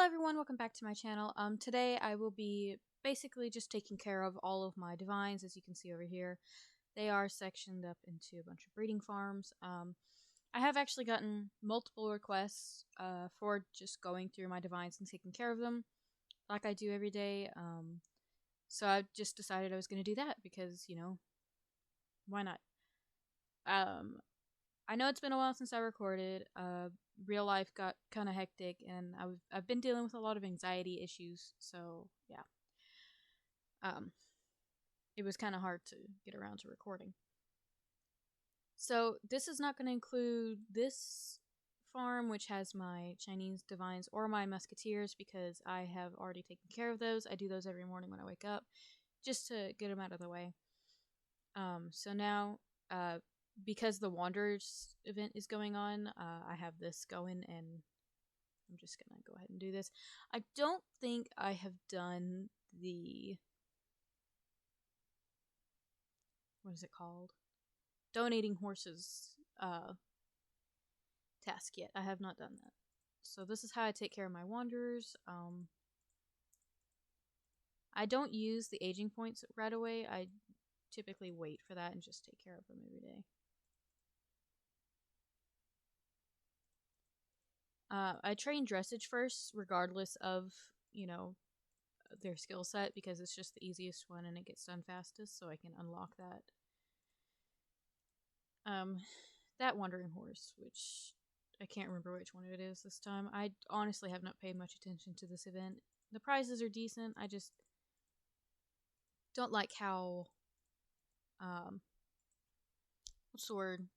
Hello everyone, welcome back to my channel. Today I will be basically just taking care of all of my divines. As you can see over here, they are sectioned up into a bunch of breeding farms. I have actually gotten multiple requests for just going through my divines and taking care of them like I do every day. So I just decided I was going to do that because, you know, why not? I know it's been a while since I recorded. Real life got kind of hectic, and I've been dealing with a lot of anxiety issues. So yeah, it was kind of hard to get around to recording. So this is not going to include this farm, which has my Chinese divines or my musketeers, because I have already taken care of those. I do those every morning when I wake up, just to get them out of the way. So now, because the Wanderers event is going on, I have this going, and I'm just gonna go ahead and do this. I don't think I have done the, what is it called? Donating horses task yet. I have not done that. So this is how I take care of my Wanderers. I don't use the aging points right away. I typically wait for that and just take care of them every day. I train dressage first, regardless of, you know, their skill set, because it's just the easiest one and it gets done fastest, so I can unlock that. That wandering horse, which I can't remember which one it is this time. I honestly have not paid much attention to this event. The prizes are decent. I just don't like how, what's the word?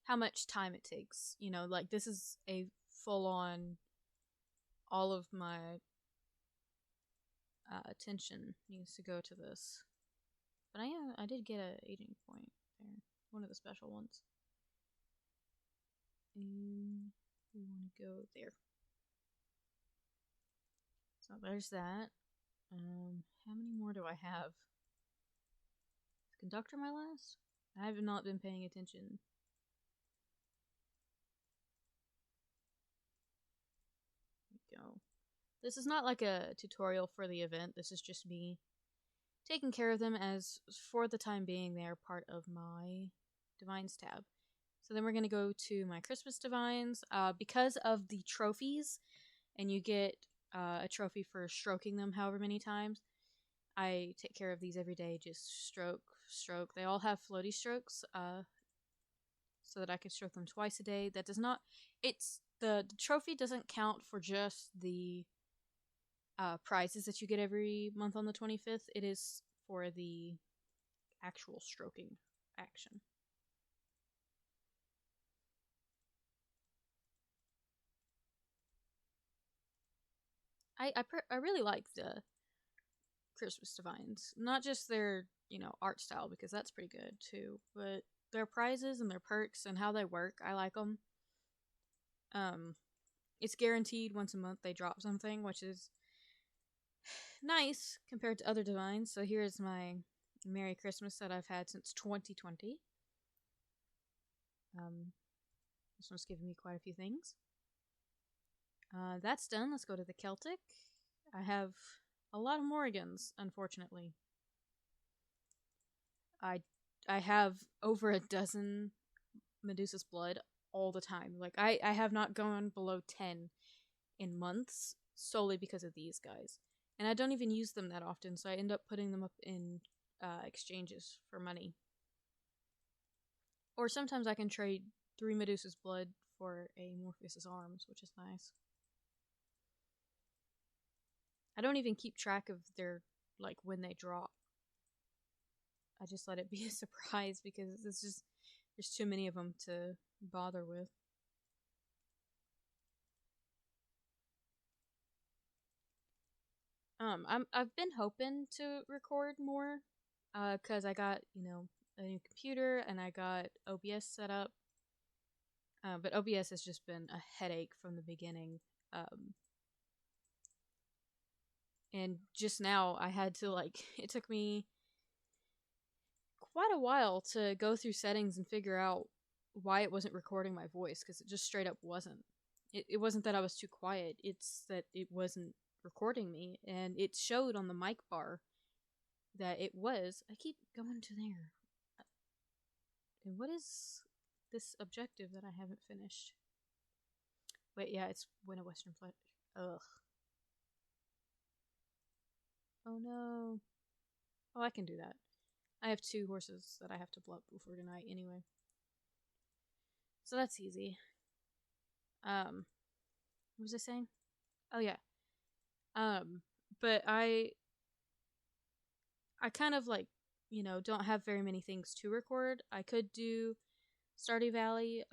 How much time it takes. You know, like this is a full-on, all of my attention needs to go to this. But I did get an aging point there, one of the special ones. And we want to go there. So there's that. How many more do I have? Is Conductor my last? I have not been paying attention. There we go. This is not like a tutorial for the event. This is just me taking care of them, as for the time being they are part of my Divines tab. So then we're going to go to my Christmas Divines. Because of the trophies, and you get a trophy for stroking them however many times, I take care of these every day. Just stroke, stroke. They all have floaty strokes, so that I can stroke them twice a day. That does not, it's, the trophy doesn't count for just the prizes that you get every month on the 25th. It is for the actual stroking action. I really like the Christmas Divines. Not just their, you know, art style, because that's pretty good too, but their prizes and their perks and how they work. I like them. It's guaranteed once a month they drop something, which is nice compared to other divines. So here's my Merry Christmas that I've had since 2020. This one's given me quite a few things. That's done. Let's go to the Celtic. I have a lot of Morrigans, unfortunately. I have over a dozen Medusa's Blood all the time. Like, I have not gone below 10 in months solely because of these guys. And I don't even use them that often, so I end up putting them up in exchanges for money. Or sometimes I can trade 3 Medusa's Blood for a Morpheus's Arms, which is nice. I don't even keep track of their, like, when they drop. I just let it be a surprise because it's just, there's too many of them to bother with. I've been hoping to record more, cause I got, you know, a new computer and I got OBS set up. But OBS has just been a headache from the beginning. And just now I had to, like, it took me quite a while to go through settings and figure out why it wasn't recording my voice, because it just straight up wasn't. It wasn't that I was too quiet, it's that it wasn't recording me, and it showed on the mic bar that it was. I keep going to there. And what is this objective that I haven't finished? Wait, yeah, it's win a Western flight. Ugh. Oh no. Oh, I can do that. I have 2 horses that I have to blow up before tonight anyway. So that's easy. What was I saying? Oh yeah. But I kind of like, don't have very many things to record. I could do Stardew Valley,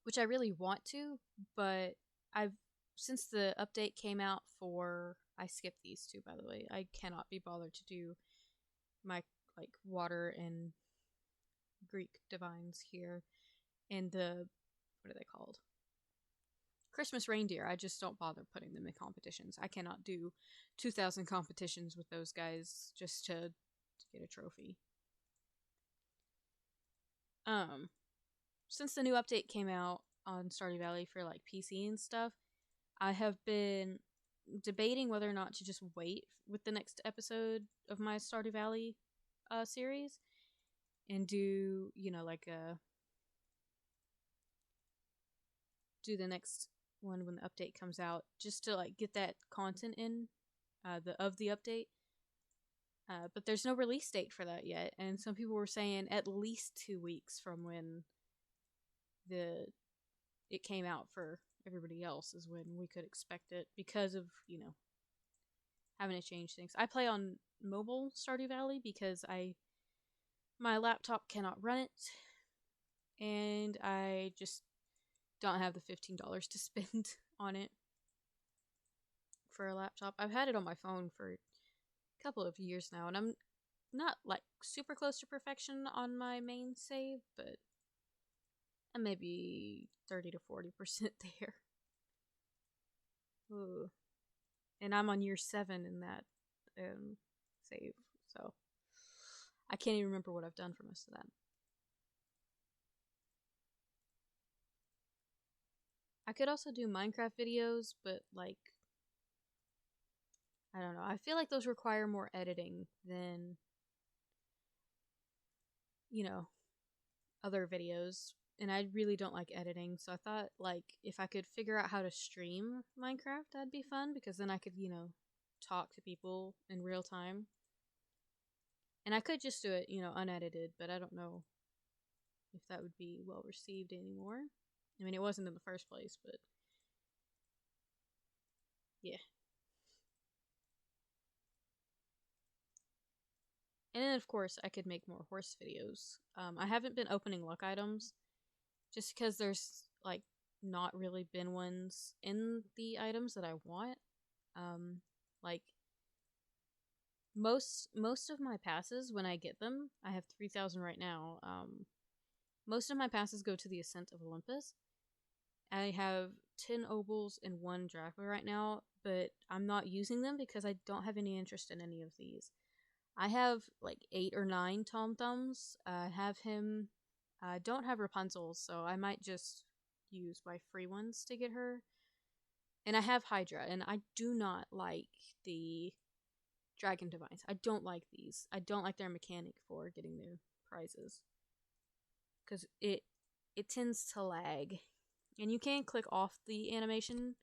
which I really want to, but I've since the update came out for I skipped these 2 by the way. I cannot be bothered to do my like water and Greek divines here and the what are they called? Christmas reindeer. I just don't bother putting them in competitions. I cannot do 2,000 competitions with those guys just to get a trophy. Since the new update came out on Stardew Valley for like PC and stuff, I have been debating whether or not to just wait with the next episode of my Stardew Valley series and do, like do the next one when the update comes out, just to like get that content in the update. But there's no release date for that yet, and some people were saying at least 2 weeks from when it came out for everybody else is when we could expect it because of having to change things. I play on mobile Stardew Valley because my laptop cannot run it, and I just don't have the $15 to spend on it for a laptop. I've had it on my phone for a couple of years now, and I'm not like super close to perfection on my main save, but I'm maybe 30 to 40% there. Ooh. And I'm on year 7 in that save, so I can't even remember what I've done for most of that. I could also do Minecraft videos, but like I don't know. I feel like those require more editing than other videos, and I really don't like editing. So I thought like if I could figure out how to stream Minecraft, that'd be fun because then I could, talk to people in real time. And I could just do it, unedited, but I don't know if that would be well received anymore. I mean, it wasn't in the first place, but yeah. And then, of course, I could make more horse videos. I haven't been opening luck items just because there's, like, not really been ones in the items that I want. Like, most of my passes, when I get them, I have 3,000 right now. Most of my passes go to the Ascent of Olympus. I have 10 Obels and 1 Drachma right now, but I'm not using them because I don't have any interest in any of these. I have like 8 or 9 Tom Thumbs. I have him. I don't have Rapunzel, so I might just use my free ones to get her. And I have Hydra, and I do not like the Dragon Divines. I don't like these. I don't like their mechanic for getting their prizes. Because it tends to lag. And you can click off the animation,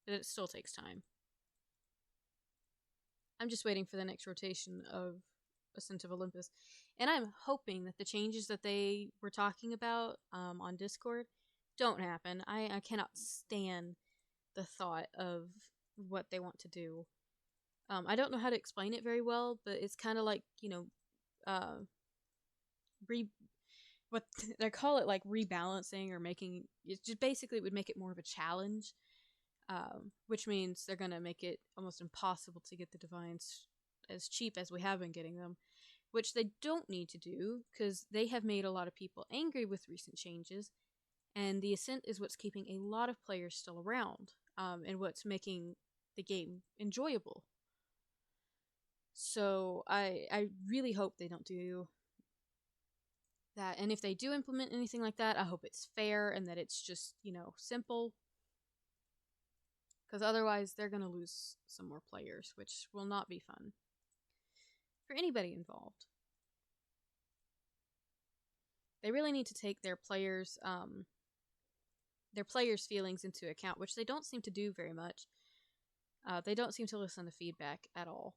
but it still takes time. I'm just waiting for the next rotation of Ascent of Olympus. And I'm hoping that the changes that they were talking about on Discord don't happen. I cannot stand the thought of what they want to do. I don't know how to explain it very well, but it's kind of like, what they call it, like rebalancing or making it just basically it would make it more of a challenge, which means they're gonna make it almost impossible to get the divines as cheap as we have been getting them, which they don't need to do because they have made a lot of people angry with recent changes, and the Ascent is what's keeping a lot of players still around, and what's making the game enjoyable. So I really hope they don't do that, and if they do implement anything like that, I hope it's fair and that it's just, simple. Because otherwise, they're going to lose some more players, which will not be fun for anybody involved. They really need to take their players' feelings into account, which they don't seem to do very much. They don't seem to listen to feedback at all.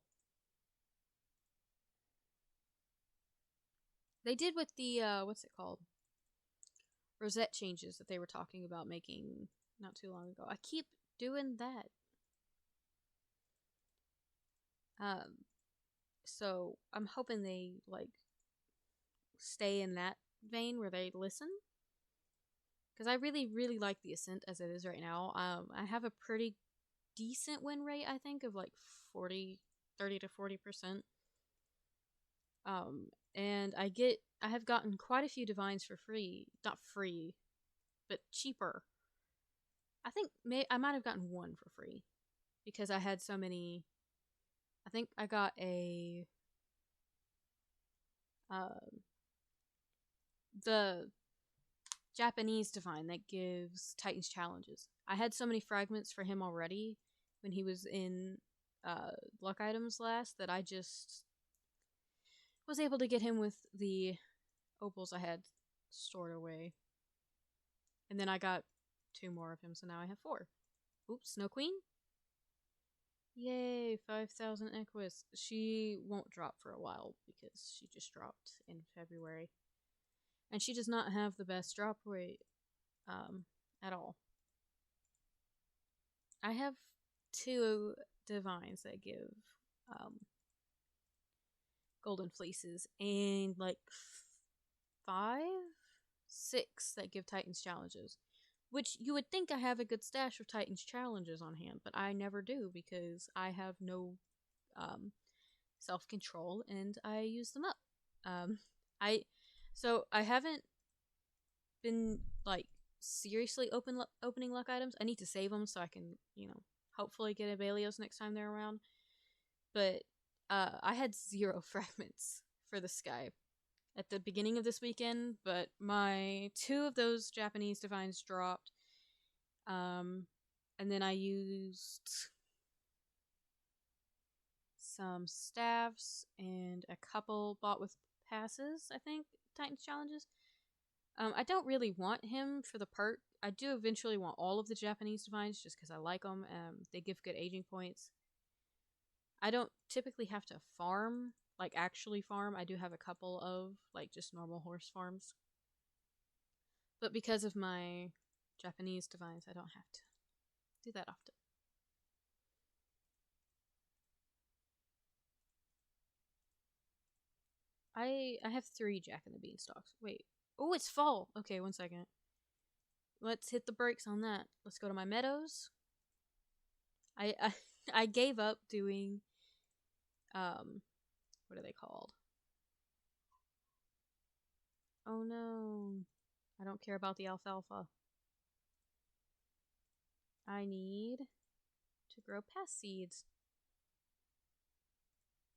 They did with the, what's it called? Rosette changes that they were talking about making not too long ago. I keep doing that. So I'm hoping they, stay in that vein where they listen. Because I really, really like the Ascent as it is right now. I have a pretty decent win rate, I think, of 30 to 40%. And I have gotten quite a few divines for free. Not free, but cheaper. I think I might have gotten one for free. Because I had so many. I think I got a the Japanese divine that gives Titans challenges. I had so many fragments for him already when he was in luck items last that I just was able to get him with the opals I had stored away. And then I got 2 more of him, so now I have 4. Oops, Snow Queen? Yay, 5,000 Equus. She won't drop for a while because she just dropped in February. And she does not have the best drop rate at all. I have 2 divines that give golden fleeces and 5, 6 that give Titans challenges. Which you would think I have a good stash of Titans challenges on hand, but I never do because I have no self-control and I use them up. So I haven't been seriously opening luck items. I need to save them so I can, hopefully get a Balios next time they're around. But I had 0 fragments for the sky at the beginning of this weekend, but my 2 of those Japanese divines dropped. And then I used some staffs and a couple bought with passes, I think, Titans challenges. I don't really want him for the perk. I do eventually want all of the Japanese divines just because I like them. They give good aging points. I don't typically have to farm, actually farm. I do have a couple of, just normal horse farms. But because of my Japanese divines, I don't have to do that often. I have 3 Jack and the Beanstalks. Wait. Oh, it's fall. Okay, 1 second. Let's hit the brakes on that. Let's go to my meadows. I gave up doing what are they called? Oh no. I don't care about the alfalfa. I need to grow pass seeds.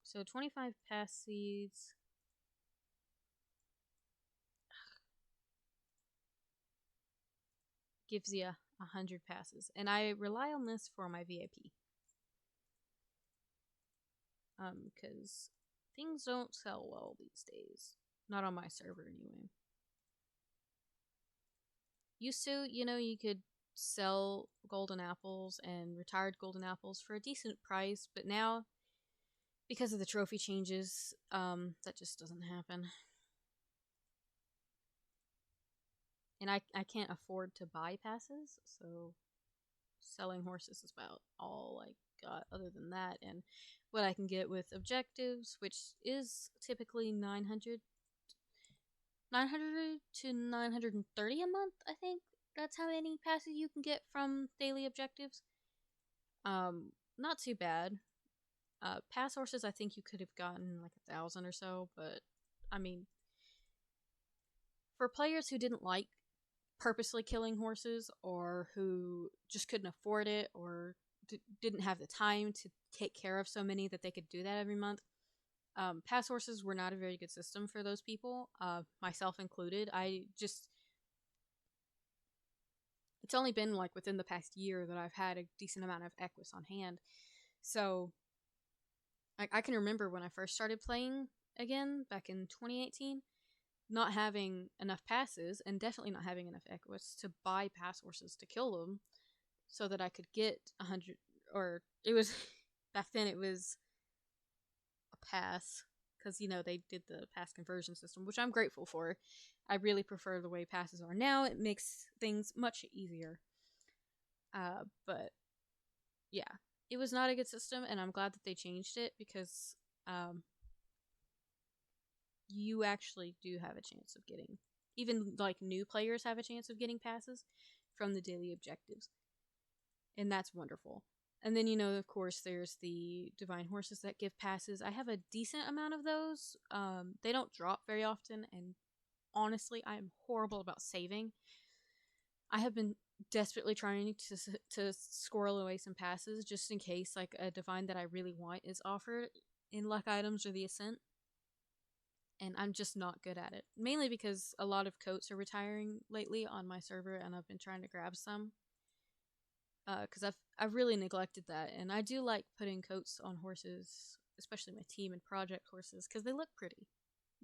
So 25 pass seeds. Gives you 100 passes. And I rely on this for my VIP. Because things don't sell well these days. Not on my server, anyway. Used to, you could sell golden apples and retired golden apples for a decent price, but now, because of the trophy changes, that just doesn't happen. And I can't afford to buy passes, so selling horses is about all I got other than that. And what I can get with objectives, which is typically 900 to 930 a month, I think. That's how many passes you can get from daily objectives. Not too bad. Pass horses, I think you could have gotten 1,000 or so, but I mean, for players who didn't like purposely killing horses or who just couldn't afford it or didn't have the time to take care of so many that they could do that every month, Pass horses were not a very good system for those people, myself included. It's only been like within the past year that I've had a decent amount of Equus on hand. So I can remember when I first started playing again back in 2018, not having enough passes and definitely not having enough Equus to buy pass horses to kill them so that I could get 100, or it was back then it was a pass, because they did the pass conversion system, which I'm grateful for. I really prefer the way passes are now. It makes things much easier. But yeah, it was not a good system, and I'm glad that they changed it, because you actually do have a chance of getting, even like new players have a chance of getting passes from the daily objectives, and that's wonderful. And then, of course, there's the divine horses that give passes. I have a decent amount of those. They don't drop very often, and honestly, I am horrible about saving. I have been desperately trying to squirrel away some passes just in case like a divine that I really want is offered in luck items or the ascent. And I'm just not good at it. Mainly because a lot of coats are retiring lately on my server, and I've been trying to grab some. Because I've really neglected that, and I do like putting coats on horses, especially my team and project horses, because they look pretty,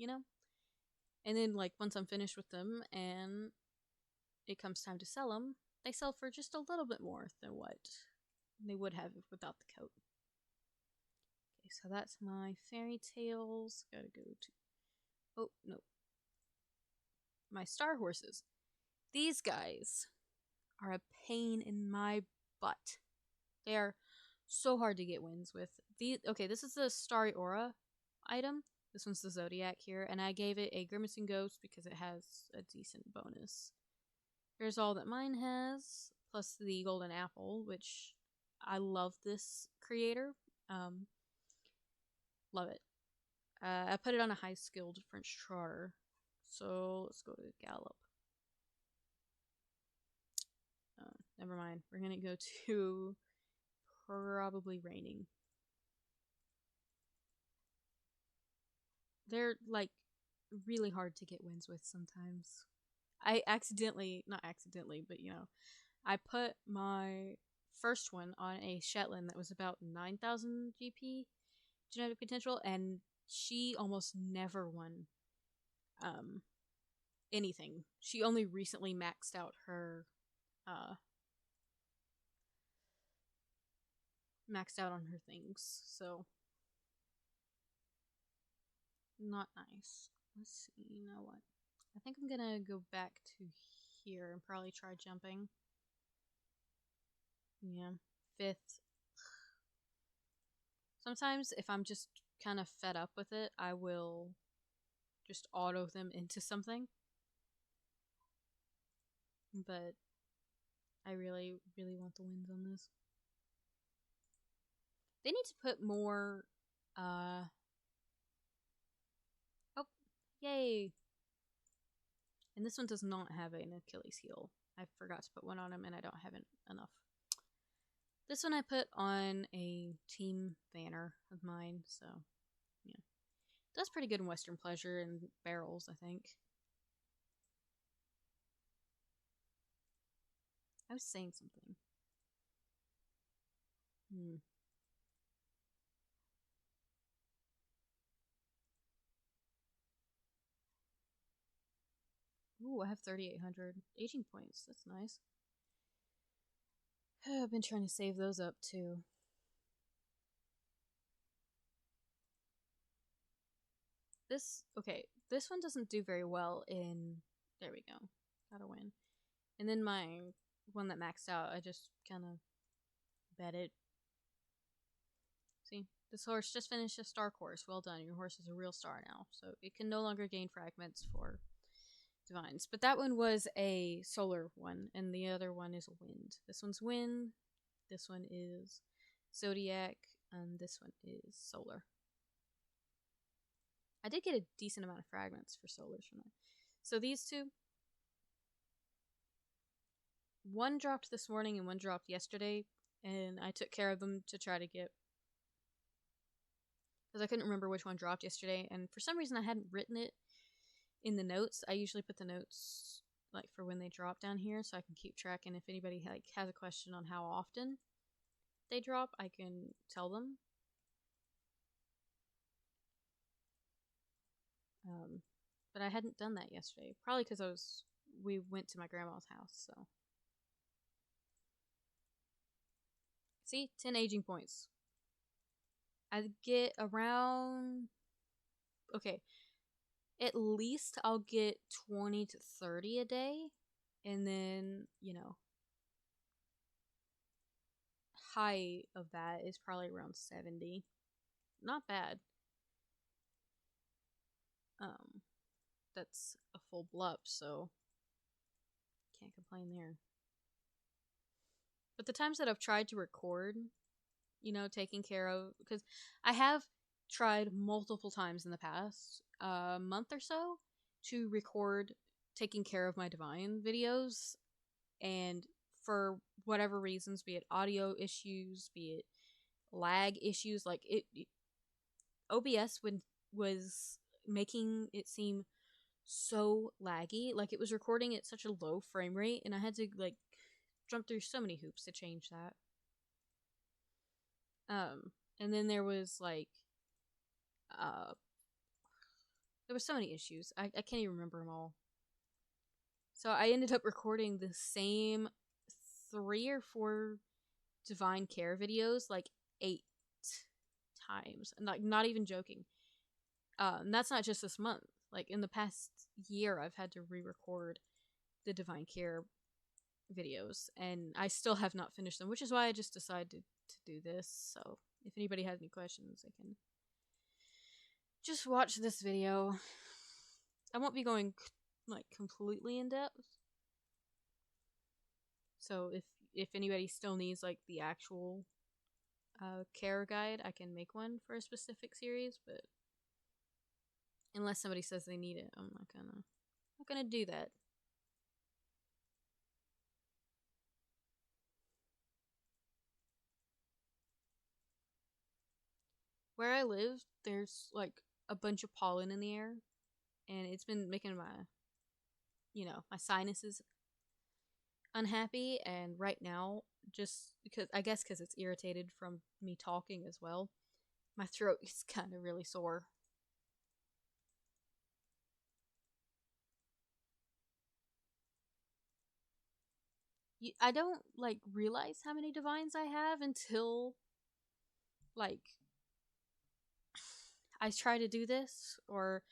And then like once I'm finished with them and it comes time to sell them, they sell for just a little bit more than what they would have without the coat. Okay, so that's my fairy tales. Gotta go to, oh no, my star horses. These guys are a pain in my butt. They are so hard to get wins with. Okay, this is the Starry Aura item. This one's the Zodiac here, and I gave it a Grimacing Ghost because it has a decent bonus. Here's all that mine has, plus the Golden Apple, which I love this creator. Love it. I put it on a high-skilled French Trotter. So let's go to Gallop. Never mind. We're gonna go to probably Raining. They're like really hard to get wins with sometimes. I not accidentally, but I put my first one on a Shetland that was about 9,000 GP genetic potential, and she almost never won anything. She only recently maxed out her maxed out on her things, so not nice. Let's see, you know what? I think I'm gonna go back to here and probably try jumping. Yeah, 5th. Sometimes if I'm just kind of fed up with it, I will just auto them into something. But I really, really want the wins on this. They need to put more, oh, yay! And this one does not have an Achilles heel. I forgot to put one on him, and I don't have enough. This one I put on a team banner of mine, so yeah. Does pretty good in Western Pleasure and barrels, I think. I was saying something. Ooh, I have 3,800 aging points. That's nice. I've been trying to save those up too. This one doesn't do very well in, there we go, gotta win. And then my one that maxed out, I just kind of bet it. See, this horse just finished a star course. Well done, your horse is a real star now. So it can no longer gain fragments for divines. But that one was a solar one, and the other one is a wind. This one's wind, this one is zodiac, and this one is solar. I did get a decent amount of fragments for solars from that. So these two, one dropped this morning and one dropped yesterday, and I took care of them to try to get because I couldn't remember which one dropped yesterday, and for some reason I hadn't written it in the notes. I usually put the notes like for when they drop down here so I can keep track, and if anybody like has a question on how often they drop, I can tell them. But I hadn't done that yesterday, probably because we went to my grandma's house. So see, 10 aging points. I get around, okay, at least I'll get 20 to 30 a day, and then, you know, high of that is probably around 70. Not bad. That's a full blup, so can't complain there. But the times that I've tried to record, you know, taking care of, because I have tried multiple times in the past month or so to record taking care of my divine videos, and for whatever reasons, be it audio issues, be it lag issues, like OBS was making it seem so laggy, like it was recording at such a low frame rate, and I had to like jump through so many hoops to change that. And then there was like there was so many issues. I can't even remember them all. So I ended up recording the same 3 or 4 divine care videos like 8 times, and like not even joking. And that's not just this month. Like in the past year, I've had to re-record the divine care videos, and I still have not finished them, which is why I just decided to do this. So if anybody has any questions, they can just watch this video. I won't be going like completely in depth, so if anybody still needs like the actual care guide, I can make one for a specific series, but unless somebody says they need it, I'm not gonna do that. Where I live, there's like a bunch of pollen in the air, and it's been making my, you know, my sinuses unhappy. And right now, just because I guess because it's irritated from me talking as well, my throat is kind of really sore. I don't like realize how many divines I have until like I try to do this, or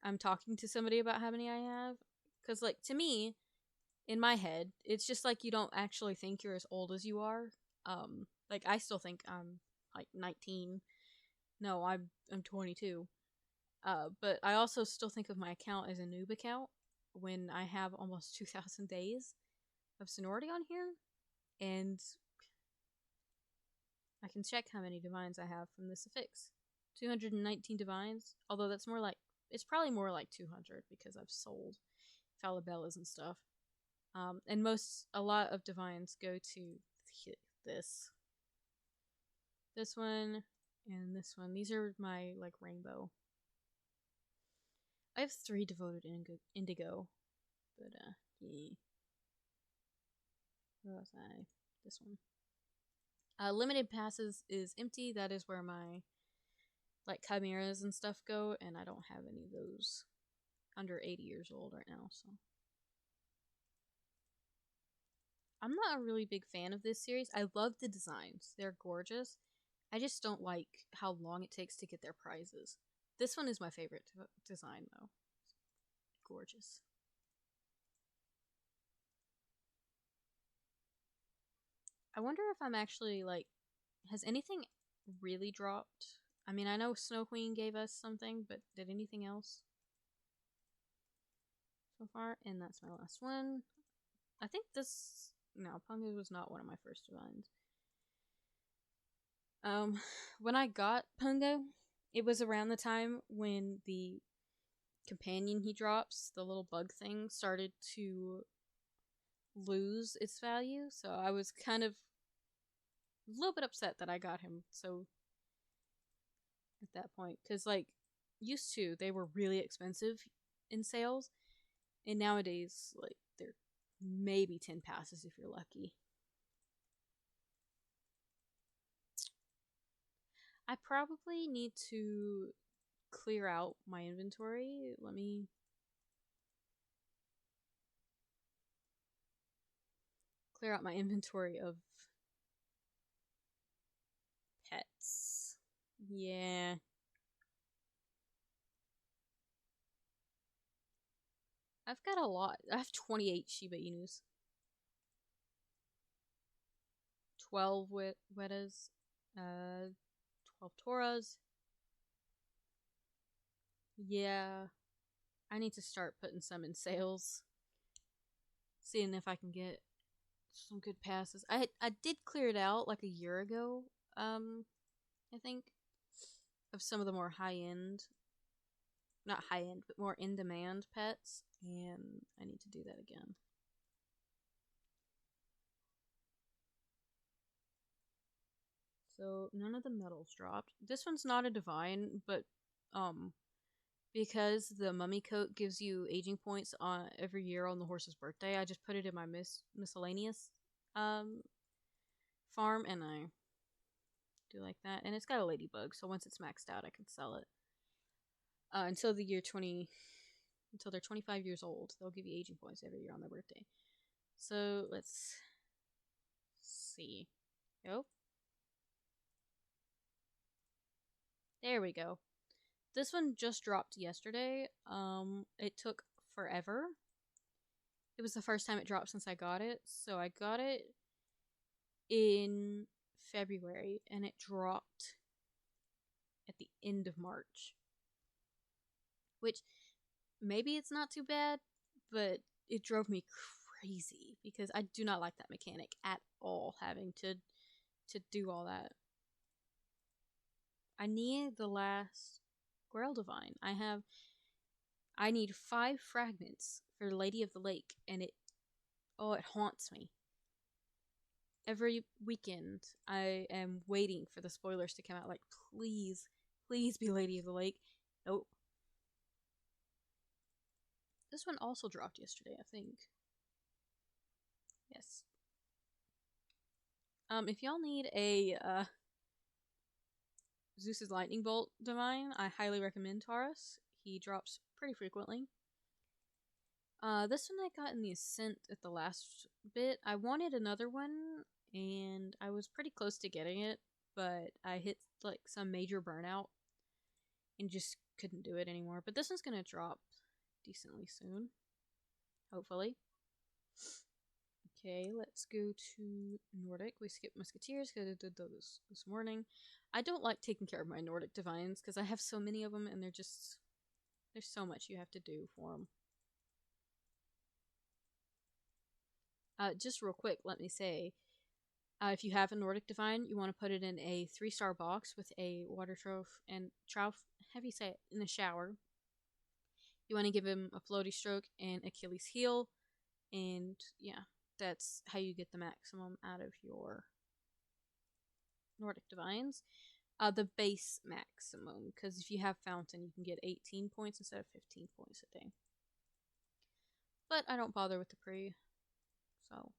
I'm talking to somebody about how many I have. Because like to me, in my head, it's just like you don't actually think you're as old as you are. Like I still think I'm like 19. No, I'm 22. But I also still think of my account as a noob account when I have almost 2,000 days of seniority on here, and I can check how many divines I have from this affix. 219 divines, although that's more like, it's probably more like 200 because I've sold Falabellas and stuff. And a lot of divines go to this one, and this one. These are my like rainbow. I have 3 devoted indigo, but yeah. Where was I? This one. Limited passes is empty. That is where my like chimeras and stuff go, and I don't have any of those under 80 years old right now, so I'm not a really big fan of this series. I love the designs. They're gorgeous. I just don't like how long it takes to get their prizes. This one is my favorite design, though. Gorgeous. I wonder if I'm actually, like, has anything really dropped? I mean, I know Snow Queen gave us something, but did anything else so far? And that's my last one. I think this... No, Punga was not one of my first divines. When I got Punga, it was around the time when the companion he drops, the little bug thing, started to lose its value, so I was kind of a little bit upset that I got him so at that point. Because, like, used to, they were really expensive in sales. And nowadays, like, they're maybe 10 passes if you're lucky. I probably need to clear out my inventory. Let me clear out my inventory of pets. Yeah. I've got a lot. I have 28 Shiba Inus. 12 Wetas. 12 Toras. Yeah. I need to start putting some in sales. Seeing if I can get some good passes. I did clear it out like a year ago. I think of some of the more high end, not high end, but more in demand pets, and I need to do that again. So none of the medals dropped. This one's not a divine, but because the mummy coat gives you aging points on every year on the horse's birthday, I just put it in my miscellaneous farm, and I do like that. And it's got a ladybug, so once it's maxed out, I can sell it. Until the year 20, until they're 25 years old, they'll give you aging points every year on their birthday. So let's see. Oh, there we go. This one just dropped yesterday. It took forever. It was the first time it dropped since I got it. So I got it in February, and it dropped at the end of March. Which, maybe it's not too bad, but it drove me crazy because I do not like that mechanic at all, having to do all that. I need the last Grail Divine. I need 5 fragments for Lady of the Lake, and it haunts me. Every weekend, I am waiting for the spoilers to come out. Like, please, please be Lady of the Lake. Nope. This one also dropped yesterday, I think. Yes. If y'all need a Zeus's Lightning Bolt Divine, I highly recommend Taurus. He drops pretty frequently. This one I got in the Ascent at the last bit. I wanted another one, and I was pretty close to getting it, but I hit like some major burnout and just couldn't do it anymore. But this one's gonna drop decently soon, hopefully. Okay, let's go to Nordic. We skipped Musketeers because I did those this morning. I don't like taking care of my Nordic Divines because I have so many of them, and there's so much you have to do for them. Just real quick, let me say, if you have a Nordic Divine, you want to put it in a 3-star box with a water trophy and how do you say it, in the shower. You want to give him a floaty stroke and Achilles heel, and yeah, that's how you get the maximum out of your Nordic Divines. The base maximum, because if you have Fountain, you can get 18 points instead of 15 points a day. But I don't bother with the pre, so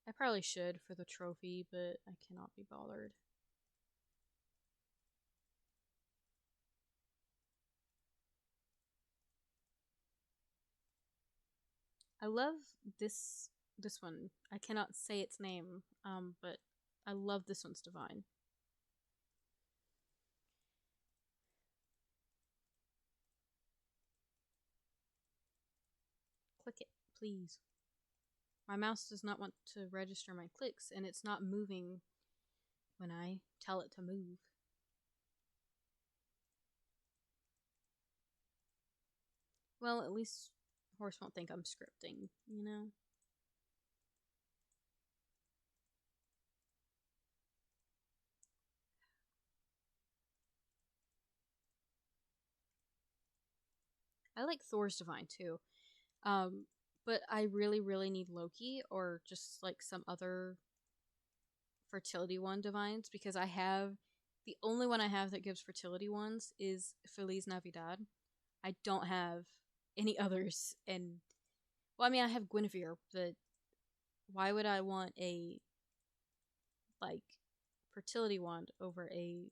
I probably should for the trophy, but I cannot be bothered. I love this one. I cannot say its name, but I love this one's divine. Click it, please. My mouse does not want to register my clicks, and it's not moving when I tell it to move. Well, at least Horse won't think I'm scripting, you know? I like Thor's Divine too. But I really, really need Loki or just like some other fertility one divines because I have The only one I have that gives fertility ones is Feliz Navidad. I don't have any others, and well, I mean, I have Guinevere, but why would I want a like fertility wand over a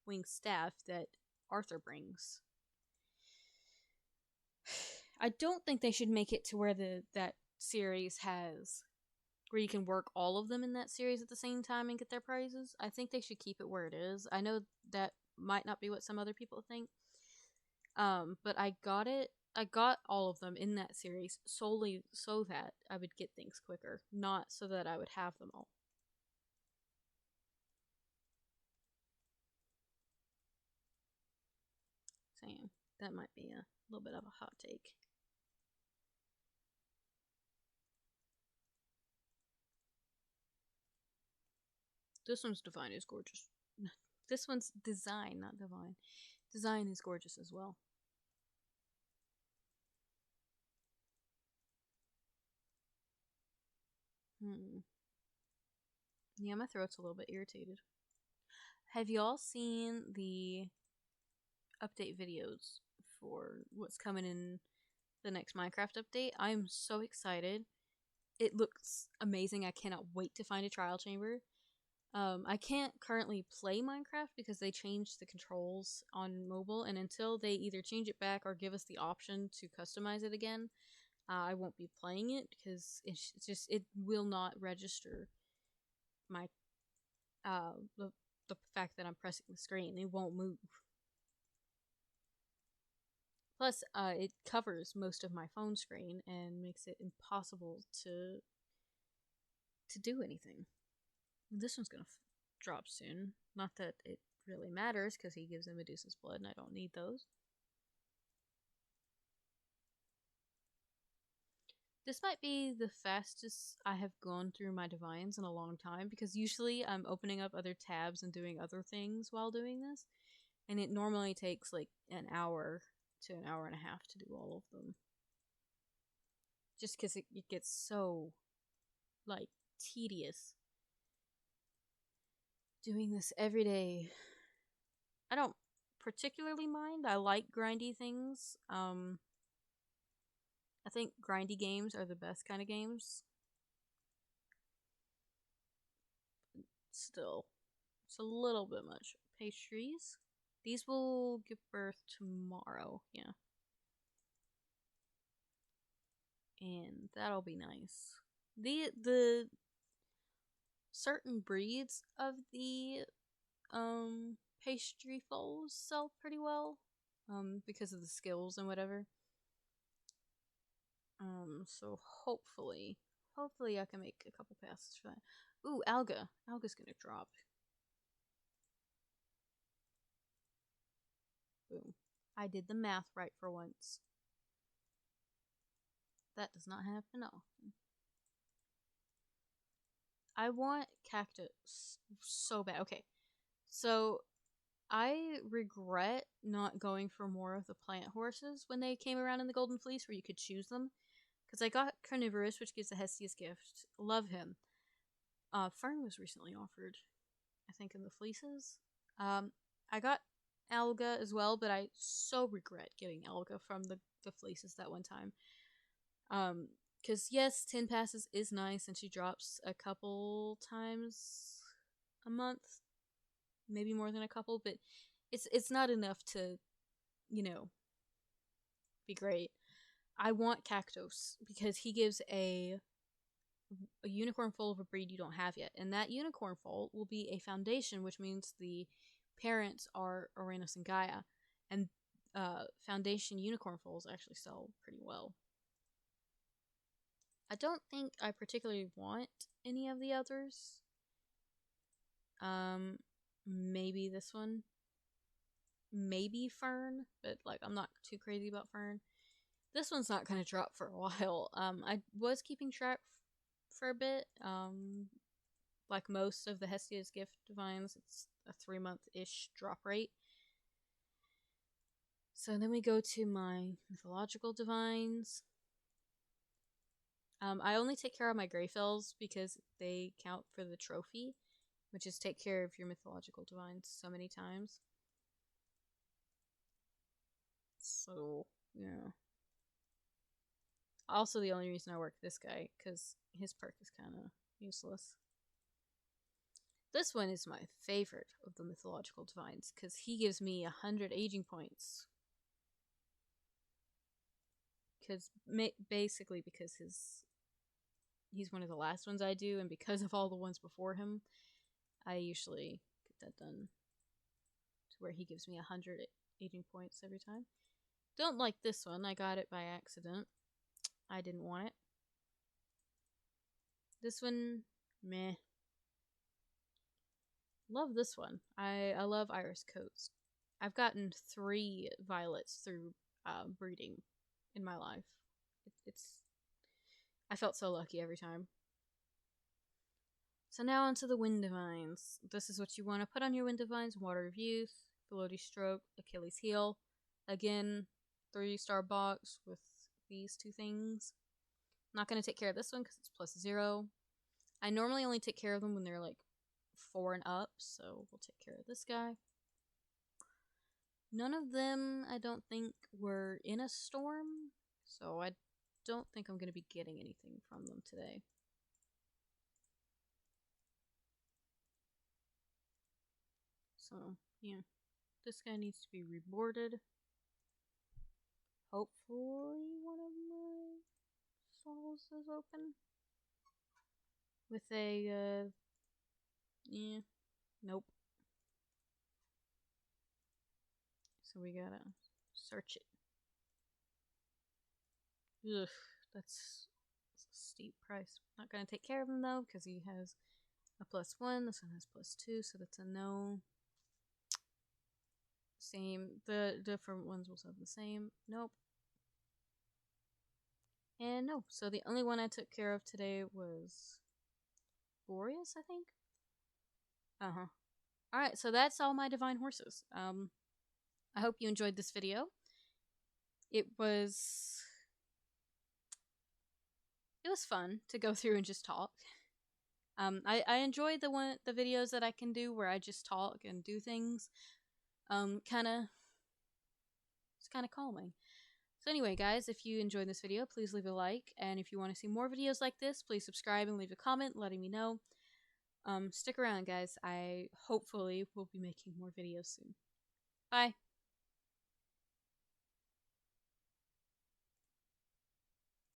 winged staff that Arthur brings? I don't think they should make it to where that series has where you can work all of them in that series at the same time and get their prizes. I think they should keep it where it is. I know that might not be what some other people think. But I got it. I got all of them in that series solely so that I would get things quicker, not so that I would have them all. Same. That might be a little bit of a hot take. This one's divine is gorgeous. This one's design, not divine. Design is gorgeous as well. Yeah, my throat's a little bit irritated. Have y'all seen the update videos for what's coming in the next Minecraft update? I'm so excited. It looks amazing. I cannot wait to find a trial chamber. I can't currently play Minecraft because they changed the controls on mobile, and until they either change it back or give us the option to customize it again, I won't be playing it because it will not register my the fact that I'm pressing the screen. It won't move. Plus, it covers most of my phone screen and makes it impossible to do anything. This one's gonna drop soon. Not that it really matters, because he gives them Medusa's blood and I don't need those. This might be the fastest I have gone through my divines in a long time, because usually I'm opening up other tabs and doing other things while doing this, and it normally takes like an hour to an hour and a half to do all of them. Just because it gets so, like, tedious doing this every day. I don't particularly mind. I like grindy things. I think grindy games are the best kind of games. Still, it's a little bit much. Pastries. These will give birth tomorrow. Yeah. And that'll be nice. The certain breeds of the pastry foals sell pretty well because of the skills and whatever. So hopefully I can make a couple passes for that. Ooh, Alga. Alga's gonna drop. Boom. I did the math right for once. That does not happen often. I want cactus so bad. Okay, so I regret not going for more of the plant horses when they came around in the Golden Fleece, where you could choose them. Because I got Carnivorous, which gives the Hestia's Gift. Love him. Fern was recently offered, I think, in the Fleeces. I got Alga as well, but I so regret getting Alga from the Fleeces that one time. Because yes, 10 passes is nice, and she drops a couple times a month. Maybe more than a couple, but it's not enough to, be great. I want Cactus because he gives a unicorn foal of a breed you don't have yet, and that unicorn foal will be a foundation, which means the parents are Uranus and Gaia, and foundation unicorn foals actually sell pretty well. I don't think I particularly want any of the others. Maybe this one. Maybe Fern, but like I'm not too crazy about Fern. This one's not gonna drop for a while. I was keeping track for a bit. Like most of the Hestia's Gift divines, it's a 3-month-ish drop rate. So then we go to my mythological divines. I only take care of my Greyfells because they count for the trophy. which is take care of your mythological divines so many times. So, yeah. Also, the only reason I work this guy, because his perk is kind of useless. This one is my favorite of the mythological divines, because he gives me 100 aging points. Basically, because he's one of the last ones I do, and because of all the ones before him, I usually get that done to where he gives me 100 aging points every time. Don't like this one. I got it by accident. I didn't want it. This one, meh. Love this one. I love Iris coats. I've gotten 3 violets through breeding in my life. I felt so lucky every time. So now onto the Wind Divines. This is what you want to put on your Wind Divines. Water of Youth, Velody Stroke, Achilles Heel. Again, 3-star box with these 2 things. I'm not going to take care of this one because it's +0. I normally only take care of them when they're like 4 and up, so we'll take care of this guy. None of them, I don't think, were in a storm, so I don't think I'm going to be getting anything from them today. So, yeah. This guy needs to be reboarded. Hopefully one of my stalls is open. With a, yeah, nope. So we gotta search it. Ugh, that's a steep price. Not gonna take care of him though, because he has a +1. This one has +2, so that's a no. Same. The different ones will have the same. Nope. And no. So the only one I took care of today was Boreas, I think. Alright, so that's all my divine horses. I hope you enjoyed this video. It was fun to go through and just talk. I enjoy the videos that I can do where I just talk and do things. It's kind of calming. So anyway, guys, if you enjoyed this video, please leave a like, and if you want to see more videos like this, please subscribe and leave a comment letting me know. Stick around, guys. I hopefully will be making more videos soon. Bye.